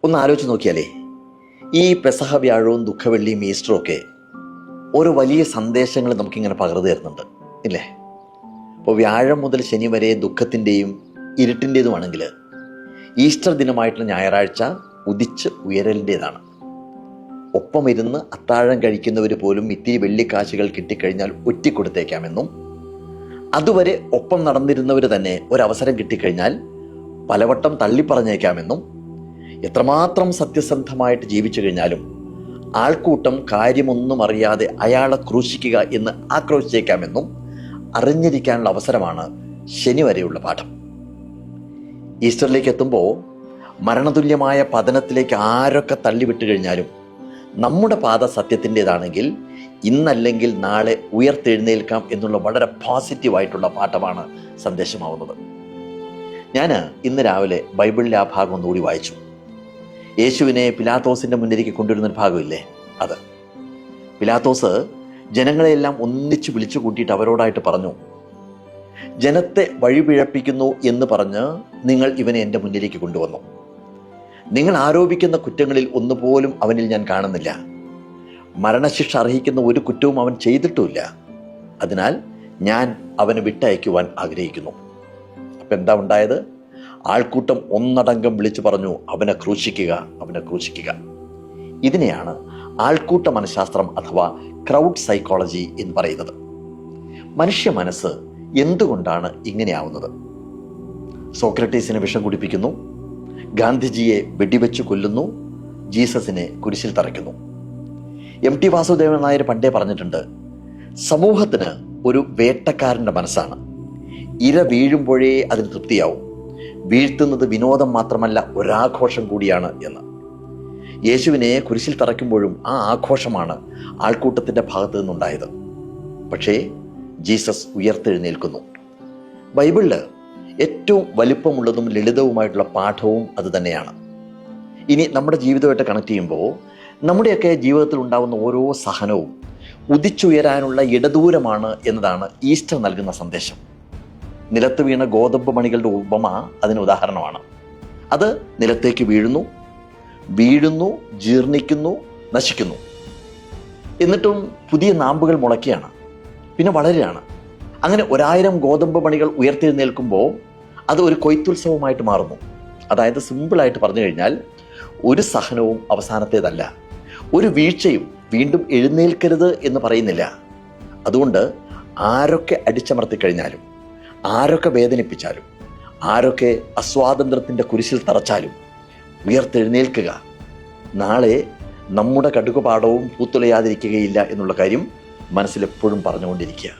ഒന്ന് ആലോചിച്ച് നോക്കിയാലേ, ഈ പെസഹ വ്യാഴവും ദുഃഖവെള്ളിയും ഈസ്റ്ററും ഒക്കെ ഓരോ വലിയ സന്ദേശങ്ങൾ നമുക്കിങ്ങനെ പകർന്നു തരുന്നുണ്ട് ഇല്ലേ? അപ്പോൾ വ്യാഴം മുതൽ ശനി വരെ ദുഃഖത്തിൻ്റെയും ഇരുട്ടിൻ്റേതുമാണെങ്കിൽ ഈസ്റ്റർ ദിനമായിട്ടുള്ള ഞായറാഴ്ച ഉദിച്ച് ഉയരലിൻ്റേതാണ്. ഒപ്പം ഇരുന്ന് അത്താഴം കഴിക്കുന്നവർ പോലും ഇത്തിരി വെള്ളിക്കാശുകൾ കിട്ടിക്കഴിഞ്ഞാൽ ഒറ്റിക്കൊടുത്തേക്കാമെന്നും, അതുവരെ ഒപ്പം നടന്നിരുന്നവർ തന്നെ ഒരവസരം കിട്ടിക്കഴിഞ്ഞാൽ പലവട്ടം തള്ളിപ്പറഞ്ഞേക്കാമെന്നും, എത്രമാത്രം സത്യസന്ധമായിട്ട് ജീവിച്ചു കഴിഞ്ഞാലും ആൾക്കൂട്ടം കാര്യമൊന്നും അറിയാതെ അയാളെ ക്രൂശിക്കുക എന്ന് ആക്രോശിച്ചേക്കാമെന്നും അറിഞ്ഞിരിക്കാനുള്ള അവസരമാണ് ശനി വരെയുള്ള പാഠം. ഈസ്റ്ററിലേക്ക് എത്തുമ്പോൾ മരണതുല്യമായ പതനത്തിലേക്ക് ആരൊക്കെ തള്ളിവിട്ട് കഴിഞ്ഞാലും നമ്മുടെ പാത സത്യത്തിൻ്റെതാണെങ്കിൽ ഇന്നല്ലെങ്കിൽ നാളെ ഉയർത്തെഴുന്നേൽക്കാം എന്നുള്ള വളരെ പോസിറ്റീവായിട്ടുള്ള പാഠമാണ് സന്ദേശമാവുന്നത്. ഞാൻ ഇന്ന് രാവിലെ ബൈബിളിലെ ആ ഭാഗം ഒന്നുകൂടി വായിച്ചു. യേശുവിനെ പിലാത്തോസിൻ്റെ മുന്നിലേക്ക് കൊണ്ടുവരുന്നൊരു ഭാഗമില്ലേ, അത് പിലാത്തോസ് ജനങ്ങളെയെല്ലാം ഒന്നിച്ച് വിളിച്ചു കൂട്ടിയിട്ട് അവരോടായിട്ട് പറഞ്ഞു, ജനത്തെ വഴിപിഴപ്പിക്കുന്നു എന്ന് പറഞ്ഞ് നിങ്ങൾ ഇവനെ എൻ്റെ മുന്നിലേക്ക് കൊണ്ടുവന്നു. നിങ്ങൾ ആരോപിക്കുന്ന കുറ്റങ്ങളിൽ ഒന്നുപോലും അവനിൽ ഞാൻ കാണുന്നില്ല. മരണശിക്ഷ അർഹിക്കുന്ന ഒരു കുറ്റവും അവൻ ചെയ്തിട്ടുമില്ല. അതിനാൽ ഞാൻ അവനെ വിട്ടയക്കുവാൻ ആഗ്രഹിക്കുന്നു. അപ്പം എന്താ ഉണ്ടായത്? ആൾക്കൂട്ടം ഒന്നടങ്കം വിളിച്ചു പറഞ്ഞു, അവനെ ക്രൂശിക്കുക, അവനെ ക്രൂശിക്കുക. ഇതിനെയാണ് ആൾക്കൂട്ട മനഃശാസ്ത്രം അഥവാ ക്രൗഡ് സൈക്കോളജി എന്ന് പറയുന്നത്. മനുഷ്യ മനസ്സ് എന്തുകൊണ്ടാണ് ഇങ്ങനെയാവുന്നത്? സോക്രട്ടീസിനെ വിഷം കുടിപ്പിക്കുന്നു, ഗാന്ധിജിയെ വെടിവെച്ച് കൊല്ലുന്നു, ജീസസിനെ കുരിശിൽ തറയ്ക്കുന്നു. MT വാസുദേവൻ നായർ പണ്ടേ പറഞ്ഞിട്ടുണ്ട്, സമൂഹത്തിന് ഒരു വേട്ടക്കാരൻ്റെ മനസ്സാണ്. ഇര വീഴുമ്പോഴേ അതിന് തൃപ്തിയാവും. വീഴ്ത്തുന്നത് വിനോദം മാത്രമല്ല, ഒരാഘോഷം കൂടിയാണ് എന്ന്. യേശുവിനെ കുരിശിൽ തറയ്ക്കുമ്പോഴും ആ ആഘോഷമാണ് ആൾക്കൂട്ടത്തിൻ്റെ ഭാഗത്തു നിന്നുണ്ടായത്. പക്ഷേ ജീസസ് ഉയർത്തെഴുന്നേൽക്കുന്നു. ബൈബിളിൽ ഏറ്റവും വലിപ്പമുള്ളതും ലളിതവുമായിട്ടുള്ള പാഠവും അത് തന്നെയാണ്. ഇനി നമ്മുടെ ജീവിതമായിട്ട് കണക്ട് ചെയ്യുമ്പോൾ നമ്മുടെയൊക്കെ ജീവിതത്തിൽ ഉണ്ടാകുന്ന ഓരോ സഹനവും ഉദിച്ചുയരാനുള്ള ഇടദൂരമാണ് എന്നതാണ് ഈസ്റ്റർ നൽകുന്ന സന്ദേശം. നിലത്ത് വീണ ഗോതമ്പ് മണികളുടെ ഉപമ അതിന് ഉദാഹരണമാണ്. അത് നിലത്തേക്ക് വീഴുന്നു, ജീർണിക്കുന്നു, നശിക്കുന്നു. എന്നിട്ടും പുതിയ നാമ്പുകൾ മുളയ്ക്കുകയാണ്, പിന്നെ വളരുകയാണ്. അങ്ങനെ 1000 ഗോതമ്പ് മണികൾ ഉയർത്തെഴുന്നേൽക്കുമ്പോൾ അത് ഒരു കൊയ്ത്തുത്സവമായിട്ട് മാറുന്നു. അതായത് സിമ്പിളായിട്ട് പറഞ്ഞു കഴിഞ്ഞാൽ, ഒരു സഹനവും അവസാനത്തേതല്ല, ഒരു വീഴ്ചയും വീണ്ടും എഴുന്നേൽക്കരുത് എന്ന് പറയുന്നില്ല. അതുകൊണ്ട് ആരൊക്കെ അടിച്ചമർത്തിക്കഴിഞ്ഞാലും, ആരൊക്കെ വേദനിപ്പിച്ചാലും, ആരൊക്കെ അസ്വാതന്ത്ര്യത്തിൻ്റെ കുരിശിൽ തറച്ചാലും ഉയർത്തെഴുന്നേൽക്കുക. നാളെ നമ്മുടെ കടുകുപാടവും പൂത്തുലയാതിരിക്കുകയില്ല എന്നുള്ള കാര്യം മനസ്സിലെപ്പോഴും പറഞ്ഞുകൊണ്ടിരിക്കുക.